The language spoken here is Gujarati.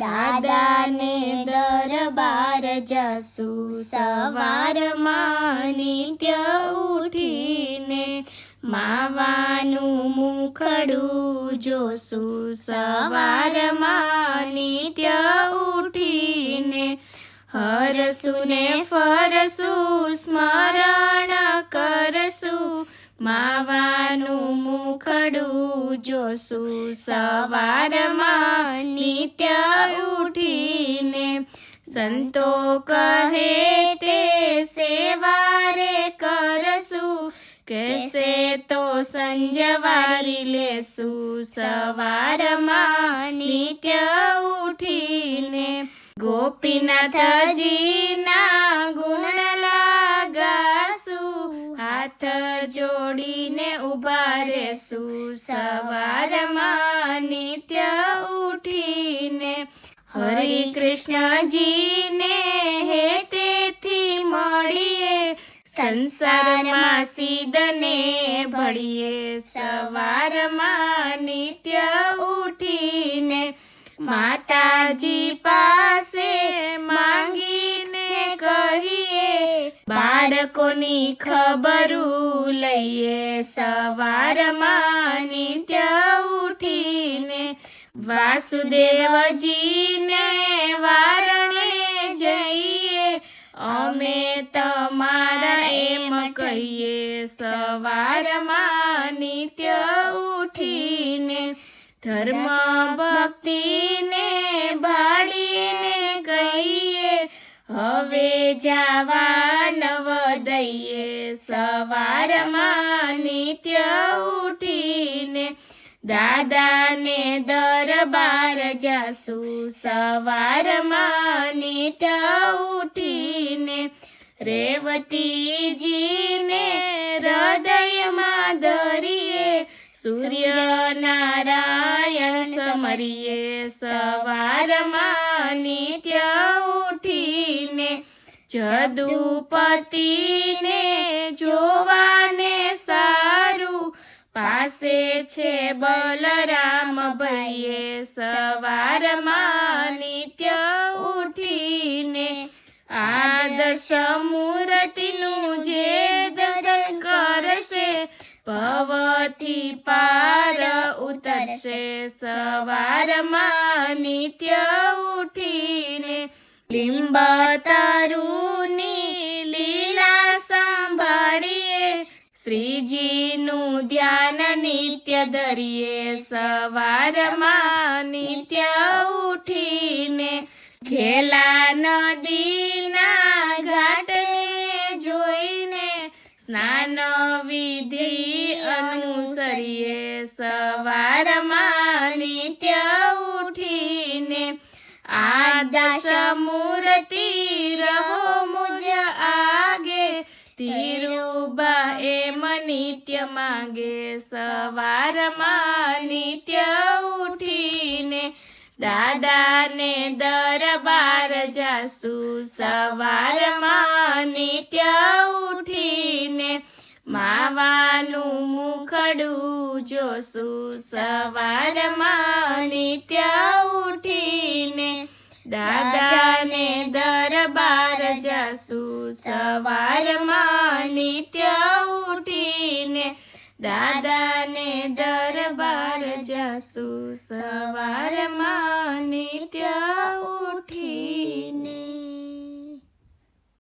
દાદાને દરબાર જશું સવારમાં નિત્ય ઉઠીને, માવાનું મુખડું જોશું સવારમાં નિત્ય ઉઠીને, હરસું ને ફરસું સ્મરણ કરશું, માવાનું મુખડું જોશું સવારમાં નિત્ય ઉઠીને, સંતો કહે તે સેવારે કરશું, કહેશે તો સંજવારી લેશું સવારમાં નિત્ય ઉઠીને, ગોપીનાથજીના ગુણ લાગાશું, હાથ જોડીને ઊભા રહેશું સવારમાં નિત્ય ઉઠીને, હરે કૃષ્ણજીને હે તેથી મળીએ, સંસારમાં સિદ્ધને ભળીએ સવારમાં નિત્ય ઉઠીને, માતાજી પાસે માંગીને કહીએ, બાળકોની ખબરું લઈએ સવારમાં નિત્ય ઉઠીને, વાસુદેવજીને વારણે જઈએ, અમે તમારા એમ કહીએ સવારમાં નિત્ય ઉઠીને, ધર્મ ભક્તિને ભાડીને કહીએ, હવે જાવા નવ દઈએ સવારમાં નિત્ય ઉઠીને, દાદાને દરબાર જાશું સવારમાં નિત્ય ઉઠીને, રેવતીજીને હૃદયમાં ધરીએ, સૂર્યનારાયણ સમરીએ સવારમાં નિત્ય ઉઠીને, જદુપતિને જોવાને સારું, પાસે છે બલરામ ભાઈએ સવારમાં નિત્ય ઉઠીને, આદર્શ મૂર્તિનું જે દર્શન કરશે, ભવથી પાર ઉતરશે સવારમાં નિત્ય ઉઠીને, લીંબ તરુની લીલા સંભાળીએ, શ્રીજીનું ધ્યાન નિત્ય ધરીએ સવારમાં નિત્ય ઉઠીને, ઘેલા નદીના ઘાટે જોઈને, સ્નાન વિધિ અનુસરીએ સવારમાં નિત્ય ઉઠીને, આદર્શ મૂર્તિ રહો મુજ આગે, ધીરુબા એમ નિત્ય માંગે સવારમાં નિત્ય ઉઠીને, દાદાને દરબાર જાશું સવારમાં નિત્ય ઉઠીને, માવાનું મુખડું જોશું સવારમાં નિત્ય ઉઠીને, દાદાને દરબાર જાશું સવારમાં નિત્ય ઉઠીને, દાદાને દરબાર જાશું સવારમાં